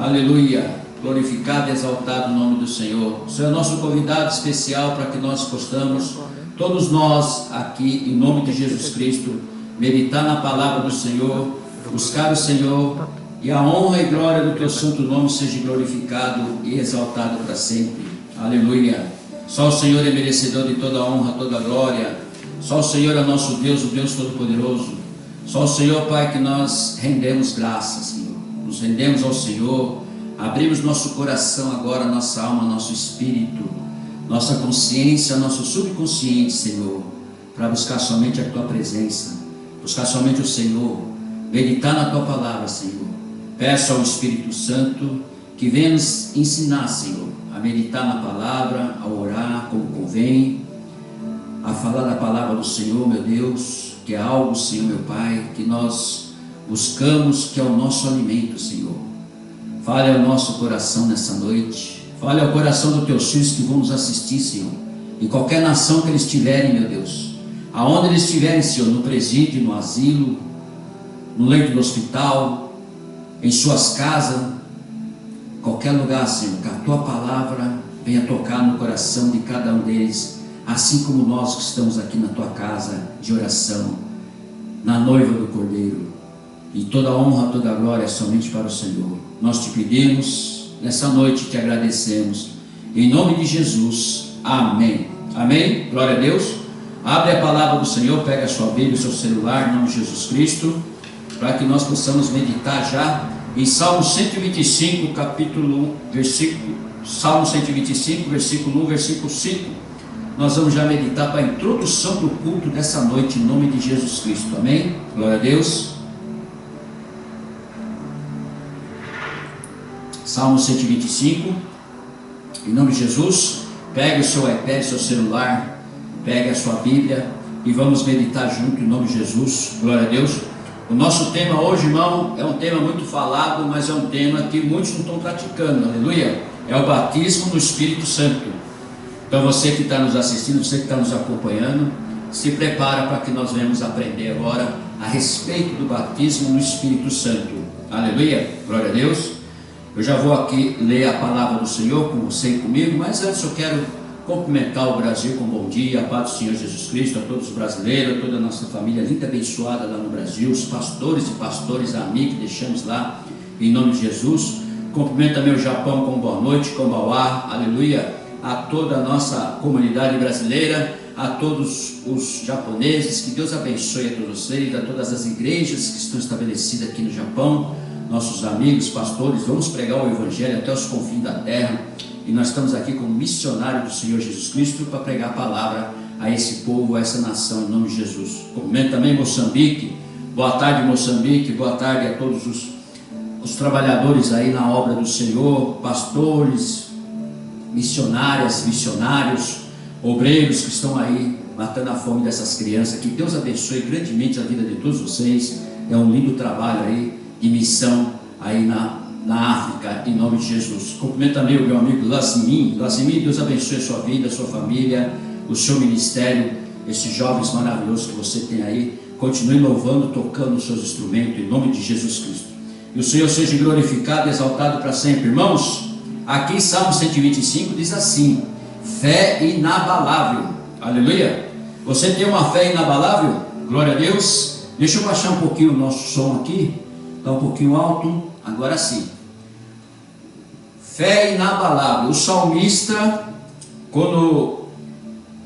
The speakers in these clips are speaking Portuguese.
Aleluia. Glorificado e exaltado o nome do Senhor. O Senhor é nosso convidado especial para que nós possamos, todos nós aqui, em nome de Jesus Cristo, meditar na palavra do Senhor, buscar o Senhor, e a honra e glória do teu santo nome seja glorificado e exaltado para sempre. Aleluia. Só o Senhor é merecedor de toda a honra, toda a glória. Só o Senhor é nosso Deus, o Deus Todo-Poderoso. Só o Senhor, Pai, que nós rendemos graças, Senhor. Nos rendemos ao Senhor. Abrimos nosso coração agora, nossa alma, nosso espírito, nossa consciência, nosso subconsciente, Senhor, para buscar somente a Tua presença, buscar somente o Senhor, meditar na Tua palavra, Senhor. Peço ao Espírito Santo que venha nos ensinar, Senhor, a meditar na palavra, a orar como convém, a falar da palavra do Senhor, meu Deus, que é algo, Senhor, meu Pai, que nós buscamos, que é o nosso alimento, Senhor. Fale ao nosso coração nessa noite. Fale ao coração dos teus filhos que vão nos assistir, Senhor. Em qualquer nação que eles estiverem, meu Deus. Aonde eles estiverem, Senhor, no presídio, no asilo, no leito do hospital, em suas casas, qualquer lugar, Senhor, que a Tua palavra venha tocar no coração de cada um deles, assim como nós que estamos aqui na Tua casa de oração, na noiva do Cordeiro. E toda a honra, toda a glória é somente para o Senhor. Nós te pedimos, nessa noite te agradecemos, em nome de Jesus, amém. Amém, glória a Deus. Abre a palavra do Senhor, pega a sua Bíblia, o seu celular, em nome de Jesus Cristo, para que nós possamos meditar já em Salmo 125, capítulo 1, versículo, Salmo 125, versículo 1, versículo 5. Nós vamos já meditar para a introdução do culto dessa noite, em nome de Jesus Cristo, amém, glória a Deus. Salmo 125, em nome de Jesus. Pegue o seu iPad, seu celular, pegue a sua Bíblia e vamos meditar junto em nome de Jesus, glória a Deus. O nosso tema hoje, irmão, é um tema muito falado, mas é um tema que muitos não estão praticando, aleluia. É o batismo no Espírito Santo. Então você que está nos assistindo, você que está nos acompanhando, se prepara para que nós venhamos aprender agora a respeito do batismo no Espírito Santo, aleluia, glória a Deus. Eu já vou aqui ler a palavra do Senhor com você e comigo, mas antes eu quero cumprimentar o Brasil com bom dia, a paz do Senhor Jesus Cristo, a todos os brasileiros, a toda a nossa família linda, abençoada lá no Brasil, os pastores e pastores, amigos que deixamos lá, em nome de Jesus. Cumprimento também o Japão com boa noite, com bauá, aleluia, a toda a nossa comunidade brasileira, a todos os japoneses, que Deus abençoe a todos vocês, a todas as igrejas que estão estabelecidas aqui no Japão, nossos amigos, pastores. Vamos pregar o Evangelho até os confins da terra, e nós estamos aqui como missionário do Senhor Jesus Cristo para pregar a palavra a esse povo, a essa nação, em nome de Jesus. Cumprimento também Moçambique, boa tarde Moçambique, boa tarde a todos os trabalhadores aí na obra do Senhor, pastores, missionárias, missionários, obreiros que estão aí matando a fome dessas crianças. Que Deus abençoe grandemente a vida de todos vocês. É um lindo trabalho aí de missão aí na África, em nome de Jesus. Cumprimento também o meu amigo Lasmin. Lasmin, Deus abençoe a sua vida, a sua família, o seu ministério, esses jovens maravilhosos que você tem aí. Continue louvando, tocando os seus instrumentos, em nome de Jesus Cristo. E o Senhor seja glorificado e exaltado para sempre. Irmãos, aqui em Salmo 125 diz assim: fé inabalável, aleluia. Você tem uma fé inabalável? Glória a Deus. Deixa eu baixar um pouquinho o nosso som aqui. Está um pouquinho alto, agora sim. Fé inabalável. O salmista, quando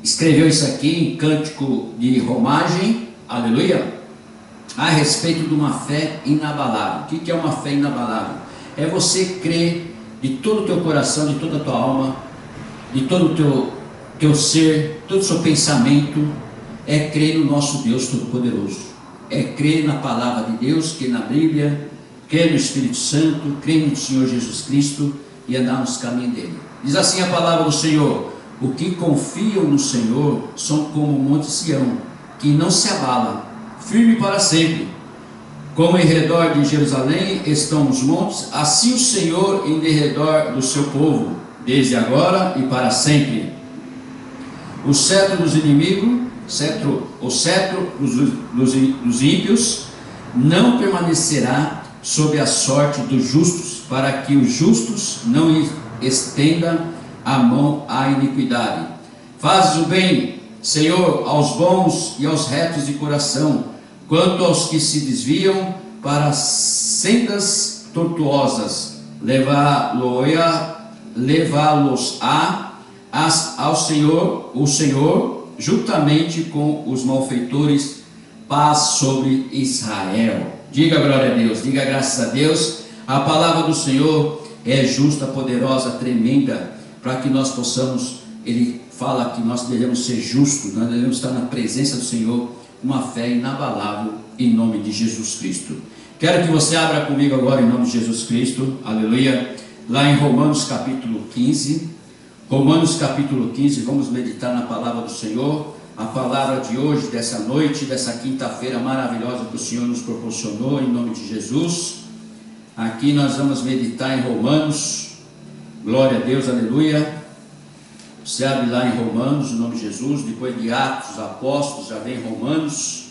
escreveu isso aqui em cântico de romagem, aleluia, a respeito de uma fé inabalável. O que é uma fé inabalável? É você crer de todo o teu coração, de toda a tua alma, de todo o teu ser, todo o seu pensamento, é crer no nosso Deus Todo-Poderoso. É crer na palavra de Deus, crer na Bíblia, crer no Espírito Santo, crer no Senhor Jesus Cristo e andar nos caminhos dele. Diz assim a palavra do Senhor: o que confiam no Senhor são como o monte Sião, que não se abala, firme para sempre. Como em redor de Jerusalém estão os montes, assim o Senhor em derredor do seu povo, desde agora e para sempre. O cetro dos inimigos, o cetro dos ímpios não permanecerá sob a sorte dos justos, para que os justos não estendam a mão à iniquidade. Fazes o bem, Senhor, aos bons e aos retos de coração, quanto aos que se desviam para sendas tortuosas, levá-los-á ao Senhor, o Senhor, juntamente com os malfeitores, paz sobre Israel. Diga glória a Deus, diga graças a Deus. A palavra do Senhor é justa, poderosa, tremenda, para que nós possamos, Ele fala que nós devemos ser justos, nós devemos estar na presença do Senhor, uma fé inabalável, em nome de Jesus Cristo. Quero que você abra comigo agora, em nome de Jesus Cristo, aleluia, lá em Romanos capítulo 15, Romanos capítulo 15, vamos meditar na palavra do Senhor, a palavra de hoje, dessa noite, dessa quinta-feira maravilhosa que o Senhor nos proporcionou, em nome de Jesus. Aqui nós vamos meditar em Romanos, glória a Deus, aleluia. Você abre lá em Romanos, em nome de Jesus, depois de Atos dos Apóstolos, já vem Romanos,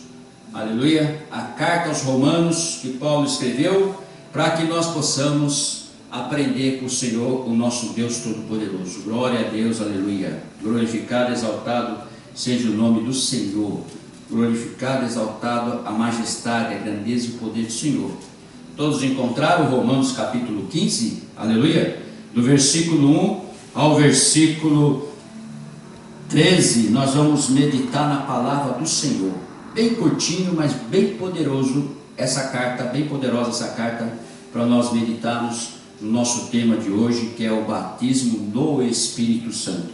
aleluia, a carta aos Romanos que Paulo escreveu, para que nós possamos aprender com o Senhor, o nosso Deus Todo-Poderoso. Glória a Deus, aleluia. Glorificado, exaltado seja o nome do Senhor. Glorificado, exaltado a majestade, a grandeza e o poder do Senhor. Todos encontraram Romanos capítulo 15, aleluia, do versículo 1 ao versículo 13, nós vamos meditar na palavra do Senhor. Bem curtinho, mas bem poderoso essa carta, bem poderosa essa carta, para nós meditarmos no nosso tema de hoje, que é o batismo no Espírito Santo.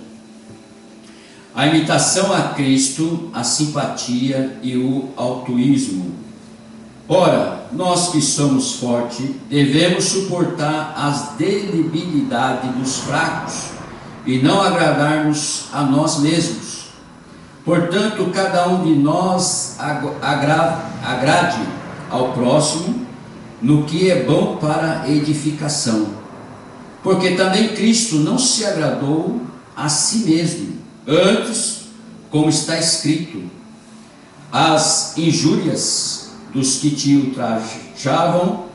A imitação a Cristo, a simpatia e o altruísmo. Ora, nós que somos fortes, devemos suportar as debilidades dos fracos e não agradarmos a nós mesmos. Portanto, cada um de nós agrade ao próximo no que é bom para edificação. Porque também Cristo não se agradou a si mesmo. Antes, como está escrito, as injúrias dos que te ultrajavam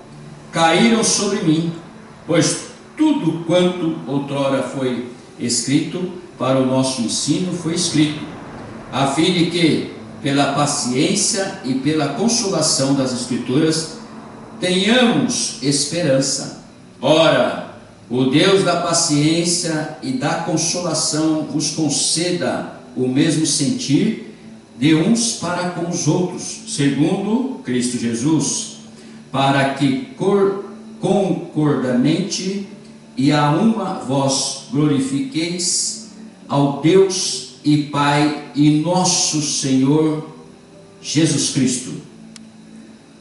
caíram sobre mim, pois tudo quanto outrora foi escrito para o nosso ensino foi escrito, a fim de que, pela paciência e pela consolação das Escrituras, tenhamos esperança. Ora, o Deus da paciência e da consolação vos conceda o mesmo sentir de uns para com os outros, segundo Cristo Jesus, para que concordamente e a uma vós glorifiqueis ao Deus e Pai e nosso Senhor Jesus Cristo.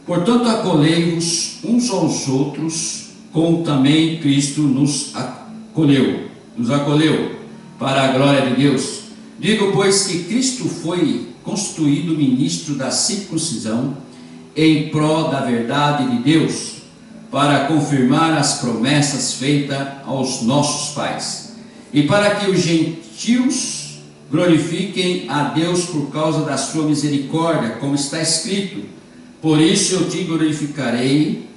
Portanto, acolhei-vos uns aos outros, como também Cristo nos acolheu, para a glória de Deus. Digo, pois, que Cristo foi constituído ministro da circuncisão, em prol da verdade de Deus, para confirmar as promessas feitas aos nossos pais, e para que os gentios glorifiquem a Deus por causa da sua misericórdia, como está escrito: por isso eu te glorificarei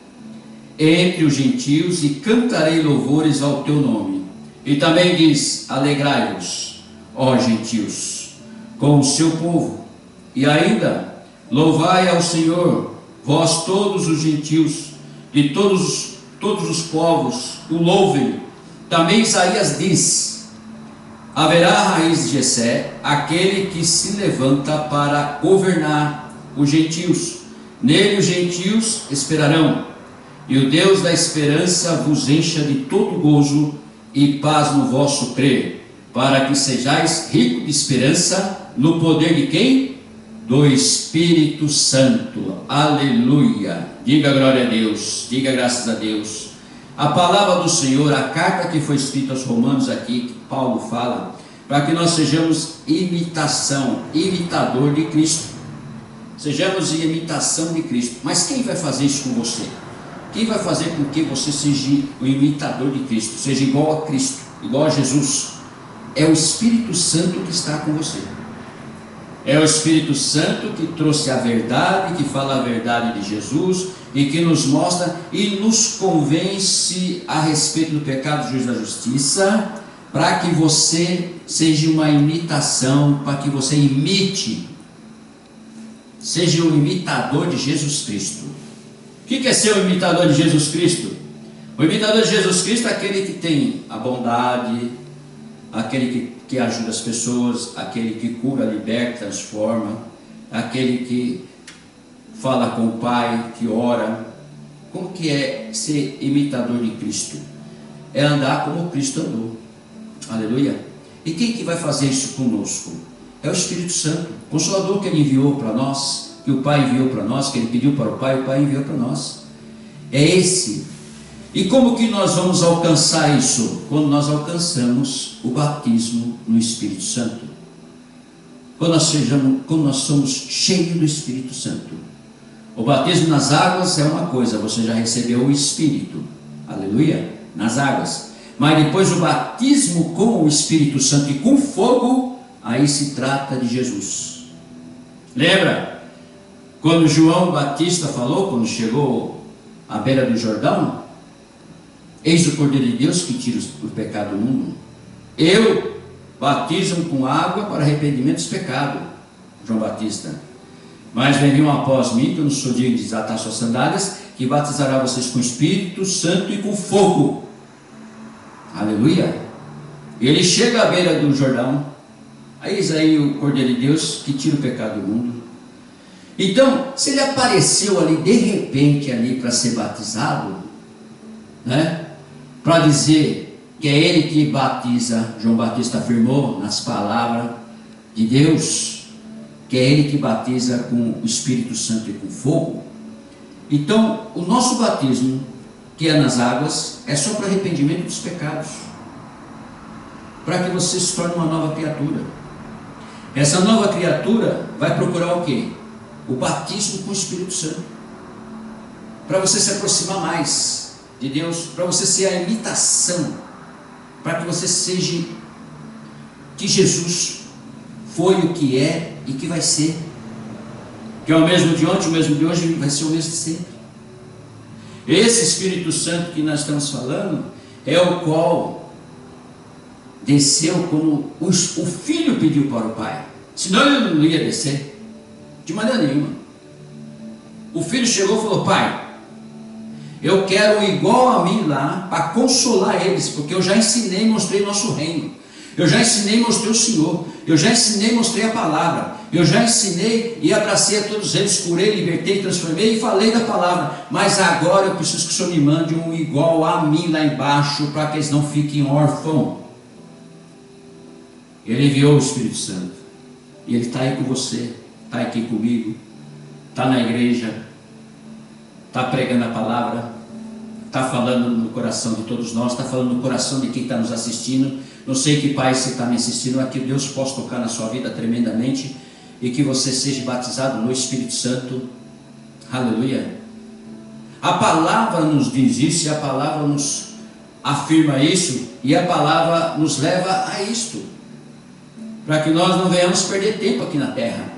entre os gentios e cantarei louvores ao teu nome. E também diz: alegrai-vos, ó gentios, com o seu povo, e ainda louvai ao Senhor, vós todos os gentios, de todos os povos o louvem. Também Isaías diz: haverá a raiz de Jessé, aquele que se levanta para governar os gentios. Nele os gentios esperarão, e o Deus da esperança vos encha de todo gozo e paz no vosso crer, para que sejais ricos de esperança no poder de quem? Do Espírito Santo. Aleluia. Diga glória a Deus, diga graças a Deus. A palavra do Senhor, a carta que foi escrita aos Romanos aqui, que Paulo fala, para que nós sejamos imitador de Cristo. Sejamos imitação de Cristo. Mas quem vai fazer isso com você? Quem vai fazer com que você seja o imitador de Cristo, seja igual a Cristo, igual a Jesus? É o Espírito Santo que está com você. É o Espírito Santo que trouxe a verdade, que fala a verdade de Jesus, e que nos mostra e nos convence a respeito do pecado, do juízo e da justiça, para que você seja uma imitação, para que você imite, seja um imitador de Jesus Cristo. O que é ser um imitador de Jesus Cristo? O imitador de Jesus Cristo é aquele que tem a bondade, aquele que ajuda as pessoas, aquele que cura, liberta, transforma, aquele que fala com o Pai, que ora. Como que é ser imitador de Cristo? É andar como Cristo andou. Aleluia. E quem que vai fazer isso conosco? É o Espírito Santo, o Consolador que Ele enviou para nós, que o Pai enviou para nós, que Ele pediu para o Pai enviou para nós. É esse. E como que nós vamos alcançar isso? Quando nós alcançamos o batismo no Espírito Santo. Quando nós somos cheios do Espírito Santo. O batismo nas águas é uma coisa, você já recebeu o Espírito. Aleluia. Nas águas. Mas depois o batismo com o Espírito Santo e com fogo, aí se trata de Jesus. Lembra? Quando João Batista falou, quando chegou à beira do Jordão, eis o Cordeiro de Deus que tira o pecado do mundo. Eu batizo com água para arrependimento dos pecados, João Batista. Mas vem um após mim, que eu não sou digno de desatar suas sandálias, que batizará vocês com o Espírito Santo e com fogo. Aleluia. Ele chega à beira do Jordão, eis aí o Cordeiro de Deus que tira o pecado do mundo. Então, se ele apareceu ali de repente ali para ser batizado, né? Para dizer que é ele que batiza, João Batista afirmou nas palavras de Deus, que é ele que batiza com o Espírito Santo e com fogo. Então, o nosso batismo, que é nas águas, é só para arrependimento dos pecados, para que você se torne uma nova criatura. Essa nova criatura vai procurar o quê? O batismo com o Espírito Santo, para você se aproximar mais de Deus, para você ser a imitação, para que você seja que Jesus foi, o que é e que vai ser, que é o mesmo de ontem, o mesmo de hoje, vai ser o mesmo de sempre. Esse Espírito Santo que nós estamos falando é o qual desceu como o Filho pediu para o Pai, senão ele não ia descer de maneira nenhuma. O Filho chegou e falou: Pai, eu quero igual a mim lá, para consolar eles, porque eu já ensinei e mostrei nosso reino, eu já ensinei e mostrei o Senhor, eu já ensinei e mostrei a palavra, eu já ensinei e abracei a todos eles, curei, libertei, transformei e falei da palavra, mas agora eu preciso que o Senhor me mande um igual a mim lá embaixo, para que eles não fiquem órfãos. Ele enviou o Espírito Santo, e Ele está aí com você, está aqui comigo, está na igreja, está pregando a palavra, está falando no coração de todos nós, está falando no coração de quem está nos assistindo. Não sei que pai você está me assistindo, é que Deus possa tocar na sua vida tremendamente, e que você seja batizado no Espírito Santo. Aleluia. A palavra nos diz isso, e a palavra nos afirma isso, e a palavra nos leva a isto, para que nós não venhamos perder tempo aqui na terra.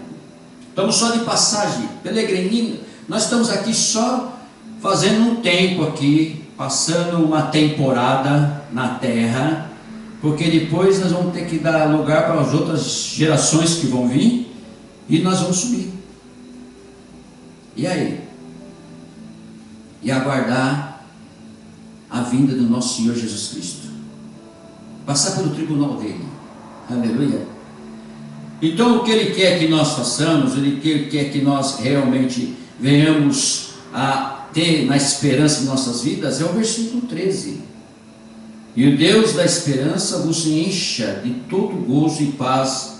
Estamos só de passagem, peregrininho. Nós estamos aqui só fazendo um tempo aqui, passando uma temporada na terra, porque depois nós vamos ter que dar lugar para as outras gerações que vão vir, e nós vamos subir. E aí? E aguardar a vinda do nosso Senhor Jesus Cristo, passar pelo tribunal dele. Aleluia. Então, o que Ele quer que nós façamos, Ele quer que nós realmente venhamos a ter na esperança de nossas vidas, é o versículo 13. E o Deus da esperança vos encha de todo gozo e paz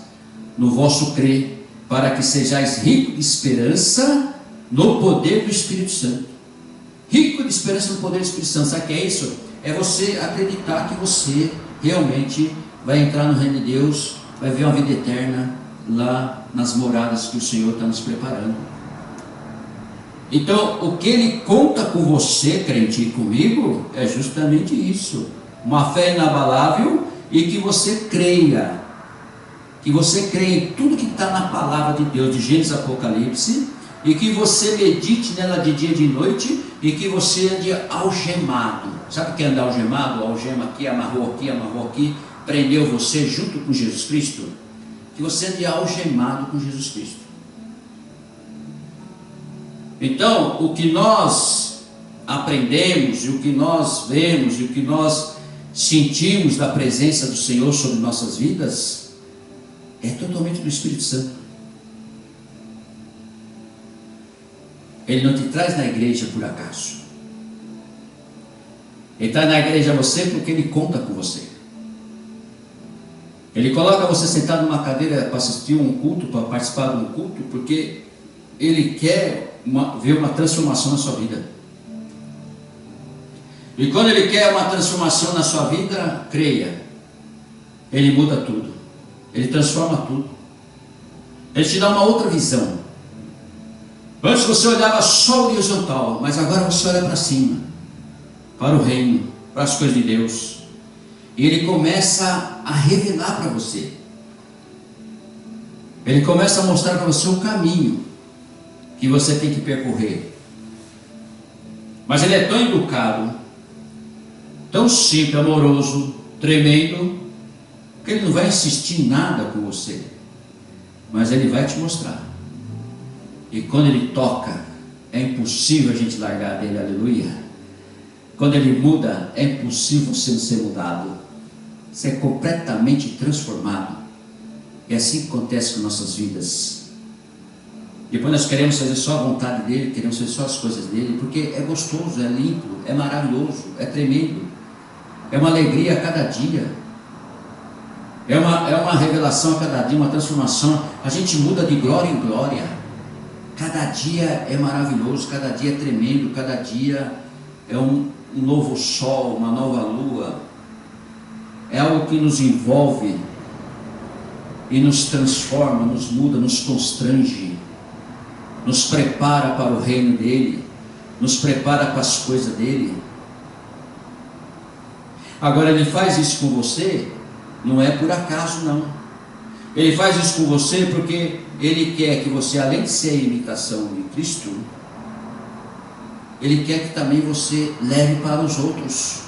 no vosso crer, para que sejais ricos de esperança no poder do Espírito Santo. Rico de esperança no poder do Espírito Santo. Sabe o que é isso? É você acreditar que você realmente vai entrar no reino de Deus, vai ver uma vida eterna lá nas moradas que o Senhor está nos preparando. Então, o que Ele conta com você, crente, e comigo, é justamente isso: uma fé inabalável, e que você creia em tudo que está na palavra de Deus, de Gênesis a Apocalipse, e que você medite nela de dia e de noite, e que você ande algemado. Sabe o que é andar algemado? Algema aqui, amarrou aqui, prendeu você junto com Jesus Cristo. Que você ande algemado com Jesus Cristo. Então, o que nós aprendemos, e o que nós vemos, e o que nós sentimos da presença do Senhor sobre nossas vidas, é totalmente do Espírito Santo. Ele não te traz na igreja por acaso. Ele traz na igreja você porque Ele conta com você. Ele coloca você sentado numa cadeira para assistir um culto, para participar de um culto, porque Ele quer ver uma transformação na sua vida. E quando Ele quer uma transformação na sua vida, creia, Ele muda tudo. Ele transforma tudo. Ele te dá uma outra visão. Antes você olhava só o horizontal, mas agora você olha para cima, para o reino, para as coisas de Deus. E Ele começa a revelar para você. Ele começa a mostrar para você o caminho que você tem que percorrer. Mas Ele é tão educado, tão simples, amoroso, tremendo, que Ele não vai insistir em nada com você, mas Ele vai te mostrar. E quando Ele toca, é impossível a gente largar dele, aleluia. Quando Ele muda, é impossível você não ser mudado. Você é completamente transformado. É assim que acontece com nossas vidas. Depois nós queremos fazer só a vontade dEle, queremos fazer só as coisas dEle, porque é gostoso, é limpo, é maravilhoso, é tremendo, é uma alegria a cada dia, é uma revelação a cada dia, uma transformação. A gente muda de glória em glória. Cada dia é maravilhoso, cada dia é tremendo, cada dia é um novo sol, uma nova lua. É algo que nos envolve e nos transforma, nos muda, nos constrange, nos prepara para o reino dEle, nos prepara para as coisas dEle. Agora Ele faz isso com você, não é por acaso não. Ele faz isso com você porque Ele quer que você, além de ser a imitação de Cristo, Ele quer que também você leve para os outros.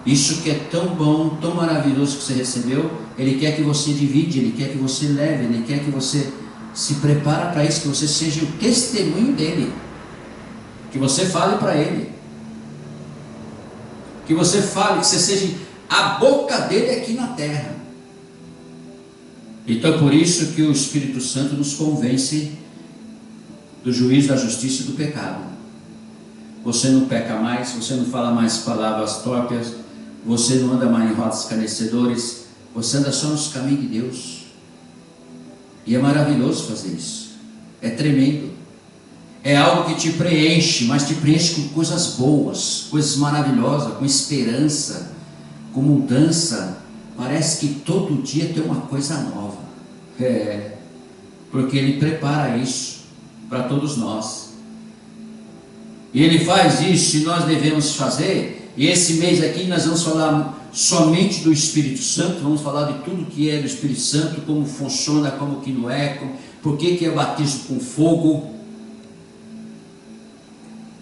Isso que é tão bom, tão maravilhoso que você recebeu, Ele quer que você divide, Ele quer que você leve, Ele quer que você se prepare para isso, que você seja o testemunho dEle, que você fale para Ele, que você fale, que você seja a boca dEle aqui na terra. Então por isso que o Espírito Santo nos convence do juízo, da justiça e do pecado. Você não peca mais, você não fala mais palavras torpes, você não anda mais em rodas escarnecedores, você anda só nos caminhos de Deus. E é maravilhoso fazer isso, é tremendo, é algo que te preenche, mas te preenche com coisas boas, coisas maravilhosas, com esperança, com mudança. Parece que todo dia tem uma coisa nova. Porque Ele prepara isso para todos nós. E Ele faz isso e nós devemos fazer. E esse mês aqui nós vamos falar somente do Espírito Santo. Vamos falar de tudo que é do Espírito Santo, como funciona, como que não é, por que é batismo com fogo.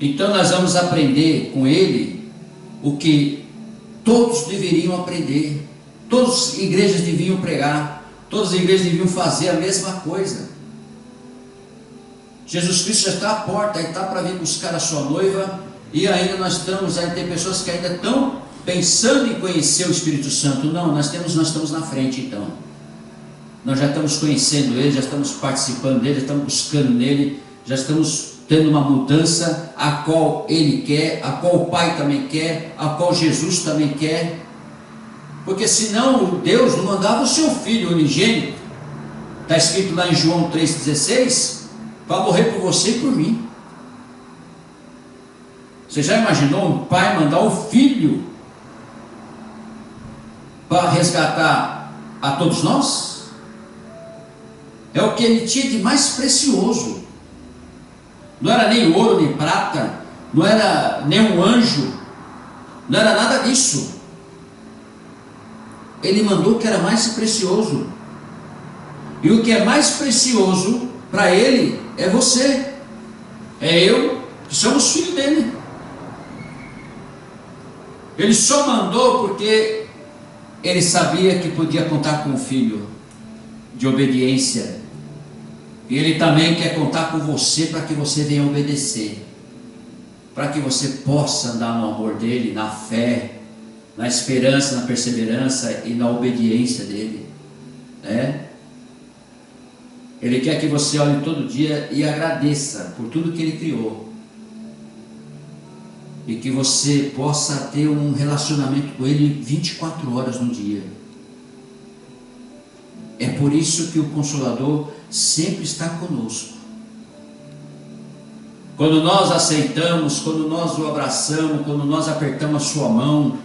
Então nós vamos aprender com Ele o que todos deveriam aprender. Todas as igrejas deviam pregar, todas as igrejas deviam fazer a mesma coisa. Jesus Cristo já está à porta, Ele está para vir buscar a sua noiva, e ainda nós estamos, aí tem pessoas que ainda estão pensando em conhecer o Espírito Santo. Não, nós estamos na frente então. Nós já estamos conhecendo Ele, já estamos participando dEle, já estamos buscando nele, já estamos tendo uma mudança a qual Ele quer, a qual o Pai também quer, a qual Jesus também quer. Porque senão Deus não mandava o seu Filho unigênito, está escrito lá em João 3,16, para morrer por você e por mim. Você já imaginou um pai mandar o filho para resgatar a todos nós? É o que Ele tinha de mais precioso. Não era nem ouro, nem prata, não era nem um anjo, não era nada disso. Ele mandou o que era mais precioso. E o que é mais precioso Para Ele é você, é eu, que somos filhos dele. Ele só mandou porque Ele sabia que podia contar com o filho de obediência. E Ele também quer contar com você para que você venha obedecer, para que você possa andar no amor dele, na fé, na esperança, na perseverança e na obediência dele, né? Ele quer que você olhe todo dia e agradeça por tudo que Ele criou, e que você possa ter um relacionamento com Ele 24 horas no dia. É por isso que o Consolador sempre está conosco. Quando nós aceitamos, quando nós o abraçamos, quando nós apertamos a sua mão,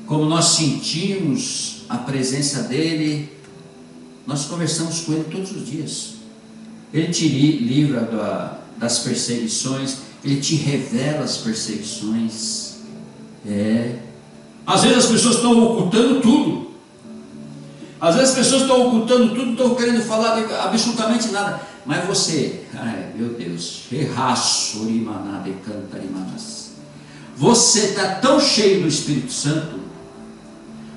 quando nós sentimos a presença dele, nós conversamos com Ele todos os dias. Ele te livra das perseguições, Ele te revela as perseguições. Às vezes as pessoas estão ocultando tudo. Às vezes as pessoas estão ocultando tudo, não estão querendo falar de absolutamente nada. Mas você, ai meu Deus, você está tão cheio do Espírito Santo,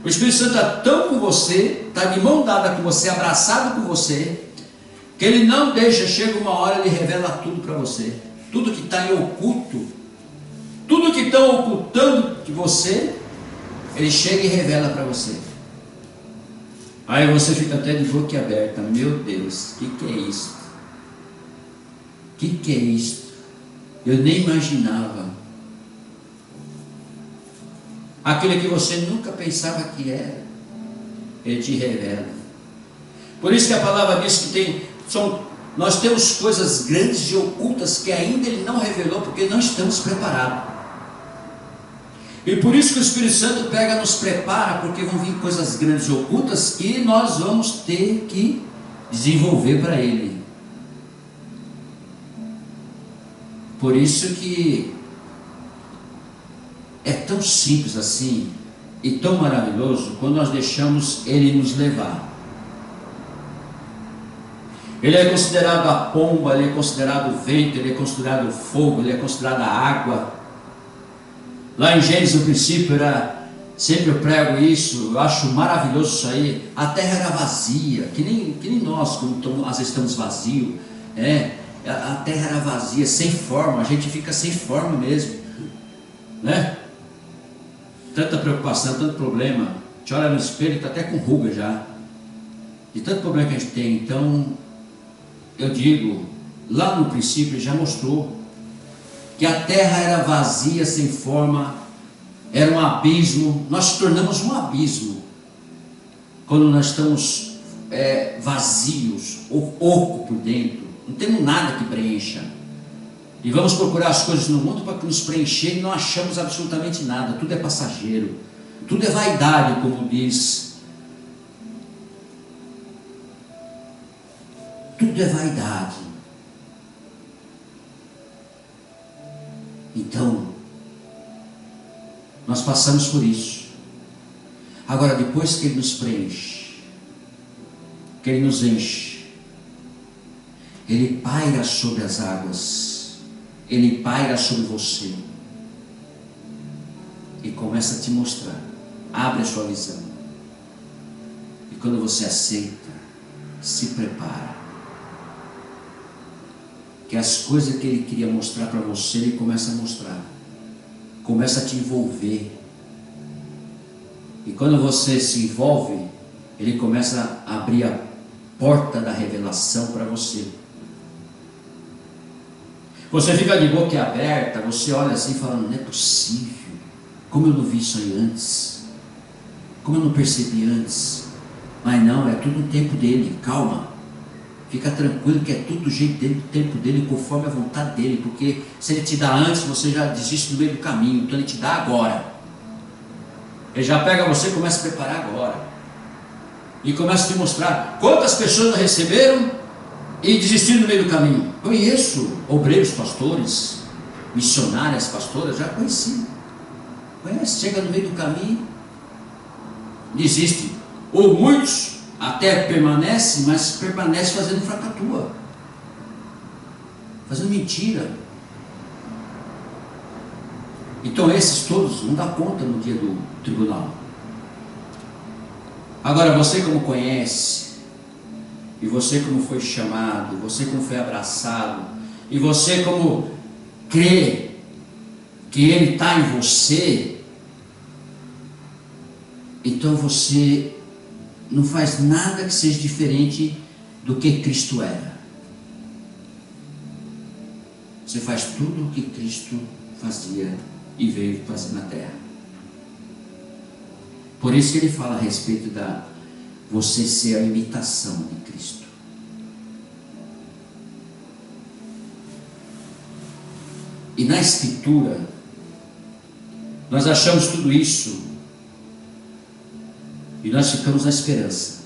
o Espírito Santo está tão com você, está de mão dada com você, abraçado com você, que Ele não deixa, chega uma hora, Ele revela tudo para você. Tudo que está em oculto, tudo que estão ocultando de você, Ele chega e revela para você. Aí você fica até de boca aberta. Meu Deus, o que é isso? O que é isso? Eu nem imaginava. Aquilo que você nunca pensava que era, Ele te revela. Por isso que a palavra diz que nós temos coisas grandes e ocultas que ainda Ele não revelou, porque não estamos preparados. E por isso que o Espírito Santo pega, nos prepara, porque vão vir coisas grandes e ocultas que nós vamos ter que desenvolver para Ele. Por isso que é tão simples assim e tão maravilhoso quando nós deixamos Ele nos levar. Ele é considerado a pomba, Ele é considerado o vento, Ele é considerado o fogo, Ele é considerado a água. Lá em Gênesis, no princípio, sempre eu prego isso, eu acho maravilhoso isso aí. A terra era vazia, que nem nós, quando às vezes estamos vazios, a terra era vazia, sem forma, a gente fica sem forma mesmo, né? Tanta preocupação, tanto problema, a gente olha no espelho e está até com ruga já, de tanto problema que a gente tem. Então, eu digo, lá no princípio já mostrou que a terra era vazia, sem forma, era um abismo. Nós nos tornamos um abismo quando nós estamos vazios, oco por dentro, não temos nada que preencha, e vamos procurar as coisas no mundo para nos preencher, e não achamos absolutamente nada. Tudo é passageiro, tudo é vaidade, como diz. Tudo é vaidade. Então, nós passamos por isso. Agora, depois que Ele nos preenche, que Ele nos enche, Ele paira sobre as águas, Ele paira sobre você e começa a te mostrar. Abre a sua visão, e quando você aceita, se prepara, que as coisas que Ele queria mostrar para você, Ele começa a mostrar, começa a te envolver. E quando você se envolve, Ele começa a abrir a porta da revelação para você. Você fica de boca aberta, você olha assim falando, não é possível, como eu não vi isso aí antes, como eu não percebi antes. Mas não, é tudo no tempo dele, calma. Fica tranquilo que é tudo do jeito dele, do tempo dele, conforme a vontade dele. Porque se Ele te dá antes, você já desiste no meio do caminho. Então Ele te dá agora. Ele já pega você e começa a preparar agora. E começa a te mostrar quantas pessoas não receberam e desistiram no meio do caminho. Conheço obreiros, pastores, missionárias, pastoras, já conheci. Conhece, chega no meio do caminho, desiste. Ou muitos até permanece, mas permanece fazendo fracatua. fazendo mentira. Então esses todos não dá conta no dia do tribunal. Agora você como conhece, e você como foi chamado, você como foi abraçado, e você como crê que Ele está em você, então você não faz nada que seja diferente do que Cristo era. Você faz tudo o que Cristo fazia e veio fazer na terra. Por isso que ele fala a respeito da você ser a imitação de Cristo. E na Escritura nós achamos tudo isso e nós ficamos na esperança.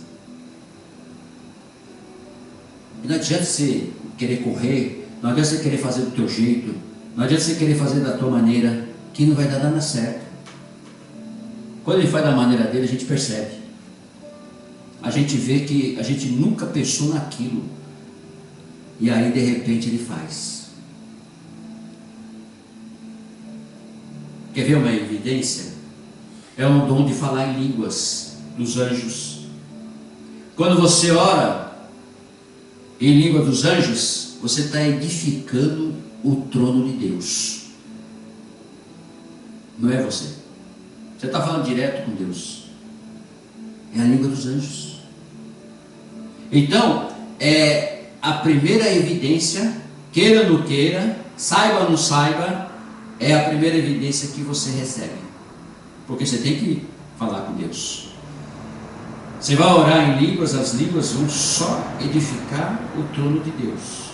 E não adianta você querer correr, não adianta você querer fazer do teu jeito, não adianta você querer fazer da tua maneira, que não vai dar nada certo. Quando ele faz da maneira dele, a gente percebe. A gente vê que a gente nunca pensou naquilo. E aí de repente ele faz. Quer ver uma evidência? É um dom de falar em línguas dos anjos. Quando você ora em língua dos anjos, você está edificando o trono de Deus. Não é você. Você está falando direto com Deus. É a língua dos anjos. Então, é a primeira evidência, queira ou não queira, saiba ou não saiba, é a primeira evidência que você recebe. Porque você tem que falar com Deus. Você vai orar em línguas, as línguas vão só edificar o trono de Deus.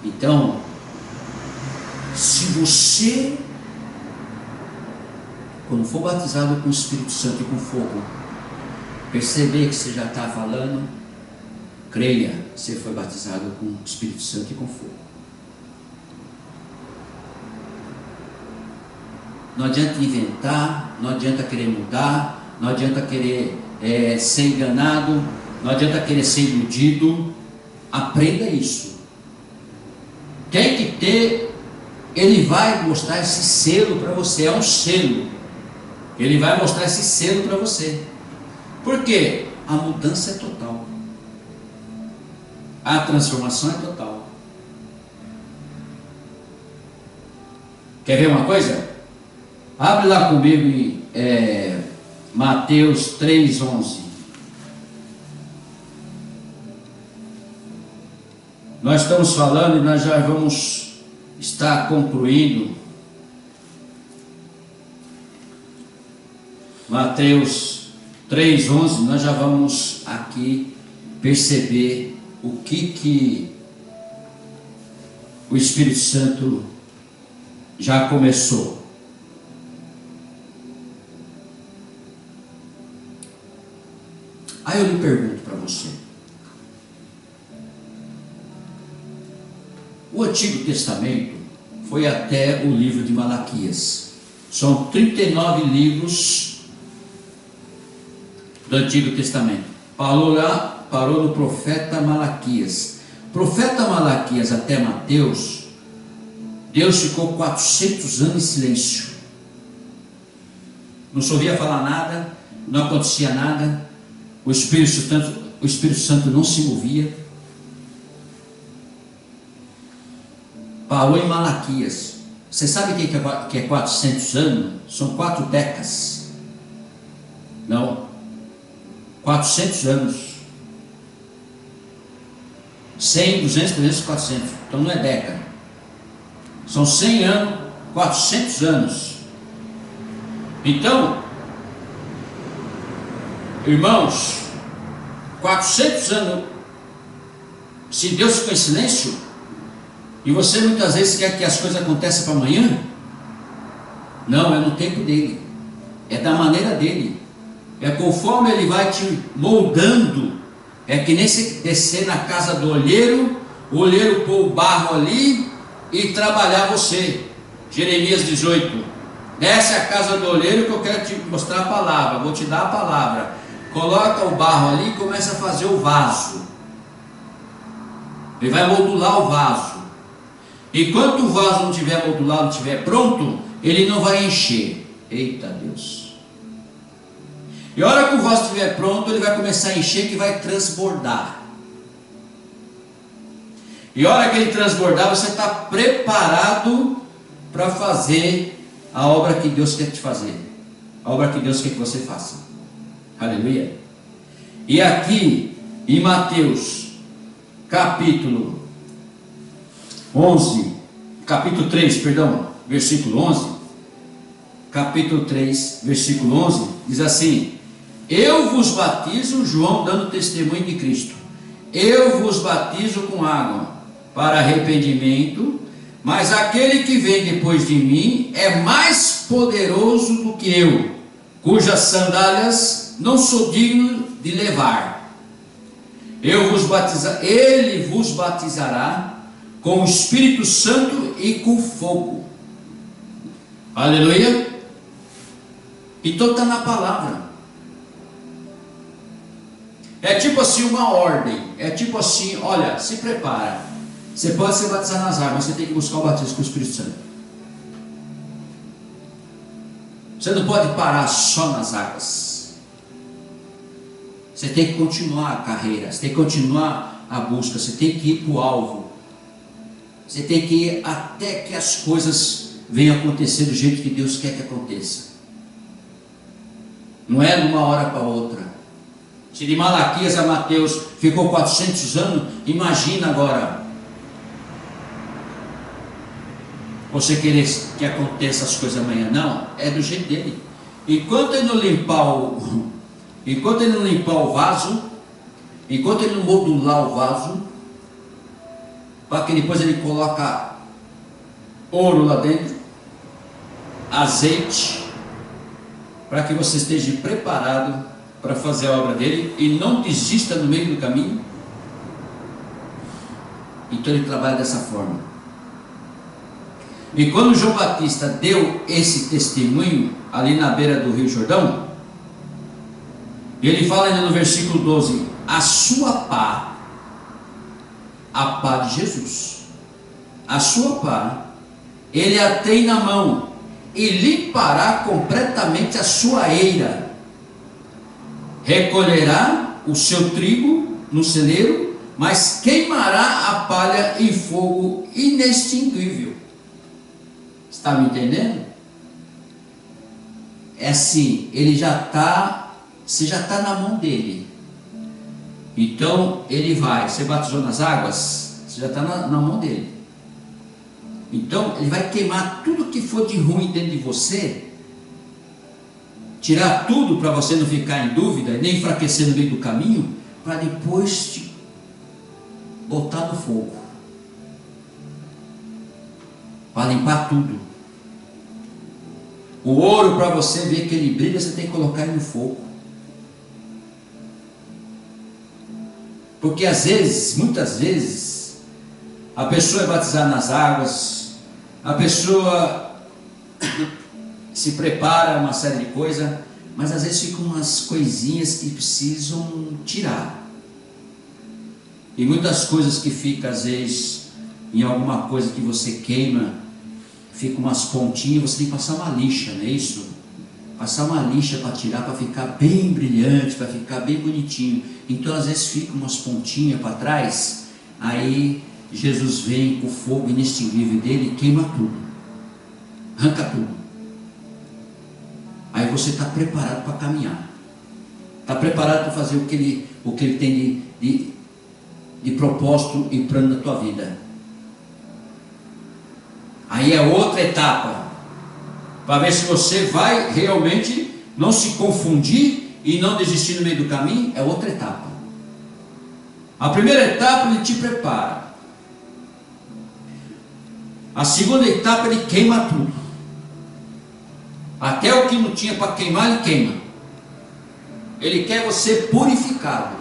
Então, se você, quando for batizado com o Espírito Santo e com fogo, perceber que você já está falando, creia, você foi batizado com o Espírito Santo e com fogo. Não adianta inventar, não adianta querer mudar, não adianta querer ser enganado, não adianta querer ser iludido. Aprenda isso. Tem que ter, ele vai mostrar esse selo para você, é um selo. Ele vai mostrar esse selo para você. Por quê? A mudança é total. A transformação é total. Quer ver uma coisa? Abre lá comigo em Mateus 3:11. Nós estamos falando e nós já vamos estar concluindo. Mateus 3:11, nós já vamos aqui perceber o que o Espírito Santo já começou. Aí eu lhe pergunto para você: o Antigo Testamento foi até o livro de Malaquias. São 39 livros do Antigo Testamento. Parou no profeta Malaquias. Profeta Malaquias até Mateus, Deus ficou 400 anos em silêncio. Não se ouvia falar nada, não acontecia nada. O Espírito Santo não se movia. Parou em Malaquias. Você sabe o que é 400 anos? São 4 décadas. Não. 400 anos. 100, 200, 300, 400. Então não é década. São 100 anos, 400 anos. Então, irmãos, 400 anos, se Deus ficou em silêncio, e você muitas vezes quer que as coisas aconteçam para amanhã, não, é no tempo dele, é da maneira dele, é conforme ele vai te moldando. É que nem se descer na casa do olheiro, o olheiro pôr o barro ali e trabalhar você. Jeremias 18, desce a casa do olheiro que eu quero te mostrar a palavra, vou te dar a palavra. Coloca o barro ali e começa a fazer o vaso. Ele vai moldular o vaso. Enquanto o vaso não estiver modulado, não estiver pronto, ele não vai encher. Eita Deus! E a hora que o vaso estiver pronto, ele vai começar a encher, que vai transbordar. E a hora que ele transbordar, você está preparado para fazer a obra que Deus quer te fazer, a obra que Deus quer que você faça. Aleluia. E aqui em Mateus capítulo 3, versículo 11, capítulo 3, versículo 11, diz assim: eu vos batizo, João dando testemunho de Cristo, eu vos batizo com água para arrependimento, mas aquele que vem depois de mim é mais poderoso do que eu, cujas sandálias não sou digno de levar. Ele vos batizará com o Espírito Santo e com fogo. Aleluia. Então está na palavra. É tipo assim uma ordem. É tipo assim, olha, se prepara. Você pode se batizar nas águas, mas você tem que buscar o batismo com o Espírito Santo. Você não pode parar só nas águas. Você tem que continuar a carreira, você tem que continuar a busca, você tem que ir para o alvo. Você tem que ir até que as coisas venham acontecer do jeito que Deus quer que aconteça. Não é de uma hora para outra. Se de Malaquias a Mateus ficou 400 anos, imagina agora você querer que aconteça as coisas amanhã. Não, é do jeito dele. Enquanto ele não limpar o vaso, enquanto ele não modular o vaso, para que depois ele coloca ouro lá dentro, azeite, para que você esteja preparado para fazer a obra dele e não desista no meio do caminho. Então ele trabalha dessa forma. E quando João Batista deu esse testemunho ali na beira do Rio Jordão, ele fala ainda no versículo 12: a sua pá, a pá de Jesus, a sua pá, ele a tem na mão e limpará completamente a sua eira, recolherá o seu trigo no celeiro, mas queimará a palha em fogo inextinguível. Está me entendendo? É assim, ele já está, você já está na mão dele. Então ele vai, você batizou nas águas, você já está na mão dele. Então ele vai queimar tudo que for de ruim dentro de você, tirar tudo para você não ficar em dúvida, nem enfraquecer no meio do caminho, para depois te botar no fogo, para limpar tudo. O ouro, para você ver que ele brilha, você tem que colocar ele no fogo. Porque às vezes, muitas vezes, a pessoa é batizada nas águas, a pessoa se prepara uma série de coisas, mas às vezes ficam umas coisinhas que precisam tirar. E muitas coisas que ficam às vezes em alguma coisa que você queima, fica umas pontinhas, você tem que passar uma lixa, não é isso? Passar uma lixa para tirar, para ficar bem brilhante, para ficar bem bonitinho. Então às vezes fica umas pontinhas para trás, aí Jesus vem com o fogo inextinguível dele e queima tudo, arranca tudo. Aí você está preparado para caminhar, está preparado para fazer o que ele tem de propósito e plano na tua vida. Aí é outra etapa, para ver se você vai realmente não se confundir e não desistir no meio do caminho. É outra etapa. A primeira etapa ele te prepara. A segunda etapa ele queima tudo. Até o que não tinha para queimar, ele queima. Ele quer você purificado,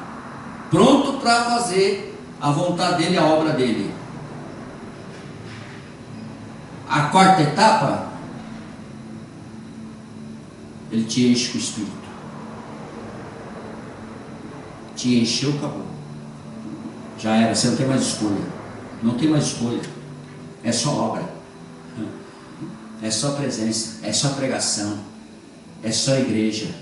pronto para fazer a vontade dele, a obra dele. A quarta etapa, ele te enche com o Espírito. Te encheu, acabou. Já era, você não tem mais escolha. Não tem mais escolha. É só obra. É só presença. É só pregação. É só igreja.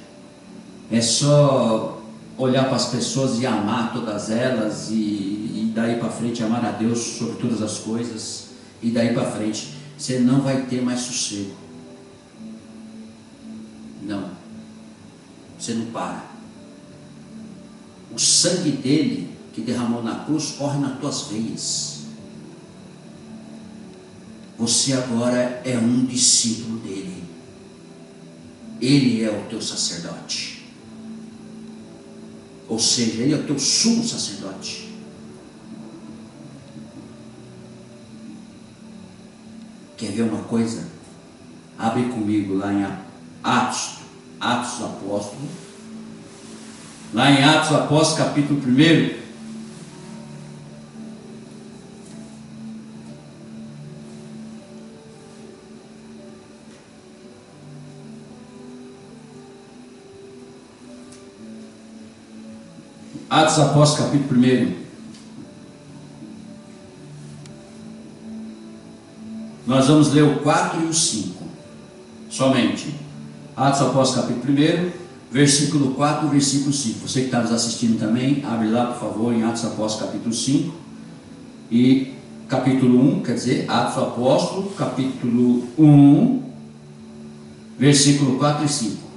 É só olhar para as pessoas e amar todas elas. E daí para frente amar a Deus sobre todas as coisas. E daí para frente você não vai ter mais sossego. Não. Você não para. O sangue dele que derramou na cruz corre nas tuas veias. Você agora é um discípulo dele. Ele é o teu sacerdote. Ou seja, ele é o teu sumo sacerdote. Quer ver uma coisa? Abre comigo lá em Atos dos Apóstolos. Lá em Atos dos Apóstolos, capítulo 1. Atos dos Apóstolos, capítulo 1. Nós vamos ler o 4 e o 5. Somente. Atos dos Apóstolos, capítulo 1, versículo 4 e versículo 5. Você que está nos assistindo também, abre lá, por favor, em Atos dos Apóstolos, capítulo 5. E capítulo 1, quer dizer, Atos dos Apóstolos, capítulo 1, versículo 4 e 5.